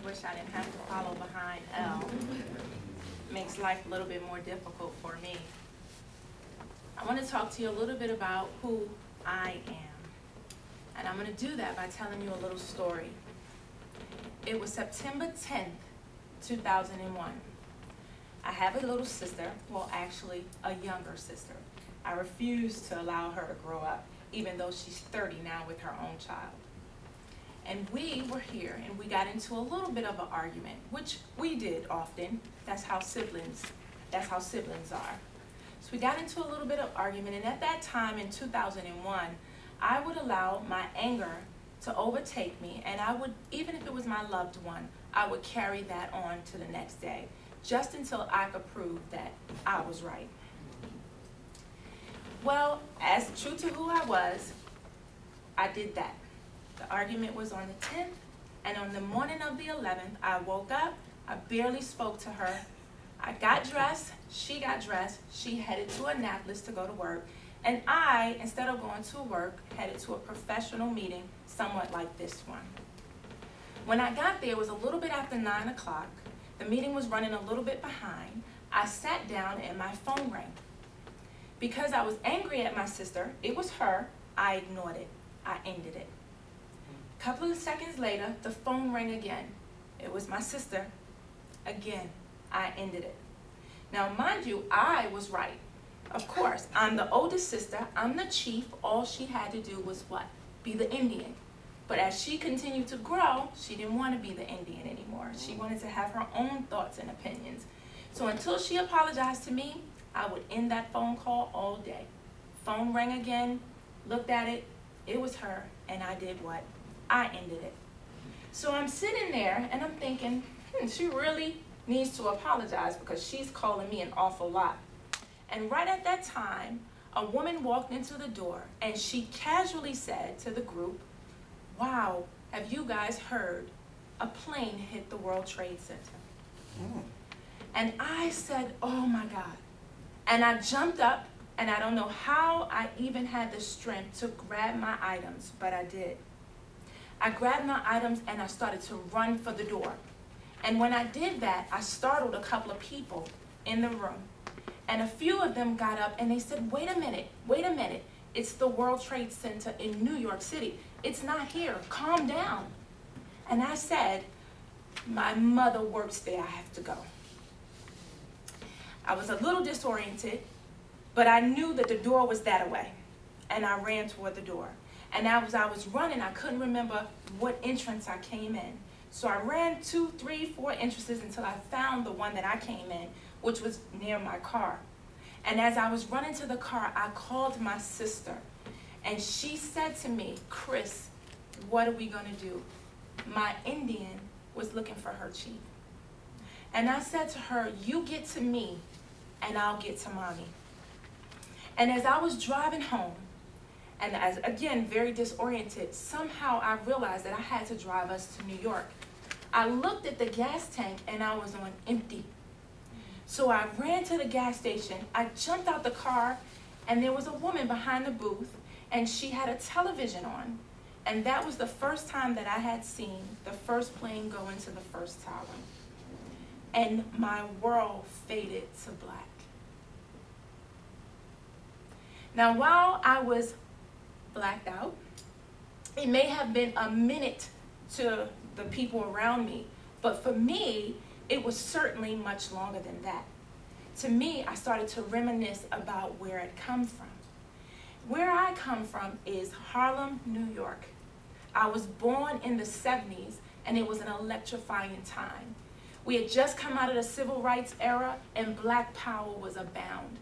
wish I didn't have to follow behind L. Makes life a little bit more difficult for me. I want to talk to you a little bit about who I am. And I'm going to do that by telling you a little story. It was September 10th, 2001. I have a little sister, well actually a younger sister. I refuse to allow her to grow up, even though she's 30 now with her own child. And we were here and we got into a little bit of an argument, which we did often. That's how siblings are. So we got into a little bit of argument, and at that time in 2001, I would allow my anger to overtake me, and I would, even if it was my loved one, I would carry that on to the next day, just until I could prove that I was right. Well, as true to who I was, I did that. The argument was on the 10th, and on the morning of the 11th, I woke up, I barely spoke to her. I got dressed, she got dressed, she headed to Annapolis to go to work, and I, instead of going to work, headed to a professional meeting, somewhat like this one. When I got there, it was a little bit after 9 o'clock. The meeting was running a little bit behind. I sat down and my phone rang. Because I was angry at my sister, it was her, I ignored it. I ended it. A couple of seconds later, the phone rang again. It was my sister. Again, I ended it. Now, mind you, I was right. Of course, I'm the oldest sister, I'm the chief. All she had to do was what? Be the Indian. But as she continued to grow, she didn't want to be the Indian anymore. She wanted to have her own thoughts and opinions. So until she apologized to me, I would end that phone call all day. Phone rang again, looked at it, it was her, and I did what? I ended it. So I'm sitting there and I'm thinking, she really needs to apologize because she's calling me an awful lot. And right at that time, a woman walked into the door and she casually said to the group, "Wow, have you guys heard? A plane hit the World Trade Center." And I said, "Oh my God." And I jumped up, and I don't know how I even had the strength to grab my items, but I did. I grabbed my items and I started to run for the door. And when I did that, I startled a couple of people in the room. And a few of them got up and they said, wait a minute. It's the World Trade Center in New York City. It's not here. Calm down." And I said, "My mother works there. I have to go." I was a little disoriented, but I knew that the door was that away. And I ran toward the door. And as I was running, I couldn't remember what entrance I came in. So I ran 2, 3, 4 entrances until I found the one that I came in, which was near my car. And as I was running to the car, I called my sister. And she said to me, "Chris, what are we going to do?" My Indian was looking for her chief. And I said to her, "You get to me, and I'll get to mommy." And as I was driving home, and as, again, very disoriented, somehow I realized that I had to drive us to New York. I looked at the gas tank, and I was on empty. So I ran to the gas station, I jumped out the car, and there was a woman behind the booth, and she had a television on. And that was the first time that I had seen the first plane go into the first tower. And my world faded to black. Now, while I was blacked out, it may have been a minute to the people around me, but for me, it was certainly much longer than that. To me, I started to reminisce about where I'd come from. Where I come from is Harlem, New York. I was born in the 70s, and it was an electrifying time. We had just come out of the civil rights era, and black power was abound.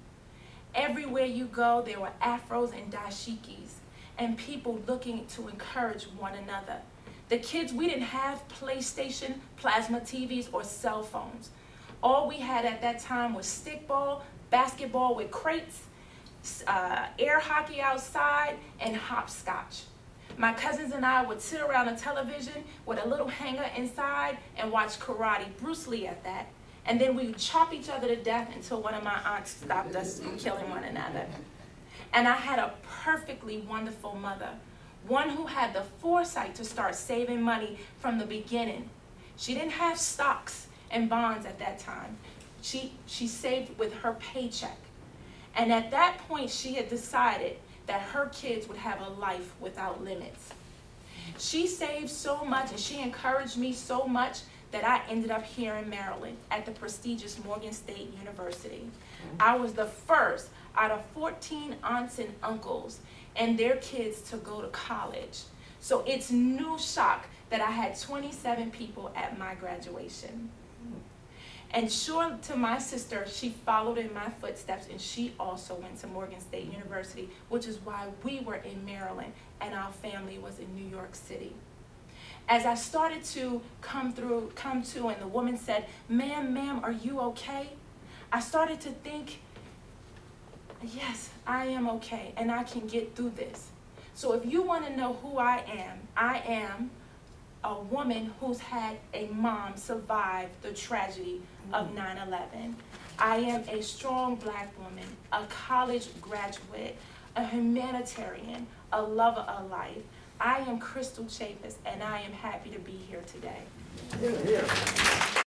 Everywhere you go, there were afros and dashikis, and people looking to encourage one another. The kids, we didn't have PlayStation, plasma TVs, or cell phones. All we had at that time was stickball, basketball with crates, air hockey outside, and hopscotch. My cousins and I would sit around a television with a little hanger inside and watch karate, Bruce Lee at that. And then we would chop each other to death until one of my aunts stopped us from killing one another. And I had a perfectly wonderful mother, one who had the foresight to start saving money from the beginning. She didn't have stocks and bonds at that time. She saved with her paycheck. And at that point, she had decided that her kids would have a life without limits. She saved so much and she encouraged me so much that I ended up here in Maryland at the prestigious Morgan State University. I was the first out of 14 aunts and uncles and their kids to go to college. So it's no shock that I had 27 people at my graduation. And sure to my sister, she followed in my footsteps and she also went to Morgan State University, which is why we were in Maryland and our family was in New York City. As I started to come to, and the woman said, ma'am, are you okay? I started to think, yes, I am okay and I can get through this. So if you want to know who I am a woman who's had a mom survive the tragedy of 9/11. I am a strong Black woman, a college graduate, a humanitarian, a lover of life. I am Crystal Chapis, and I am happy to be here today. Yeah.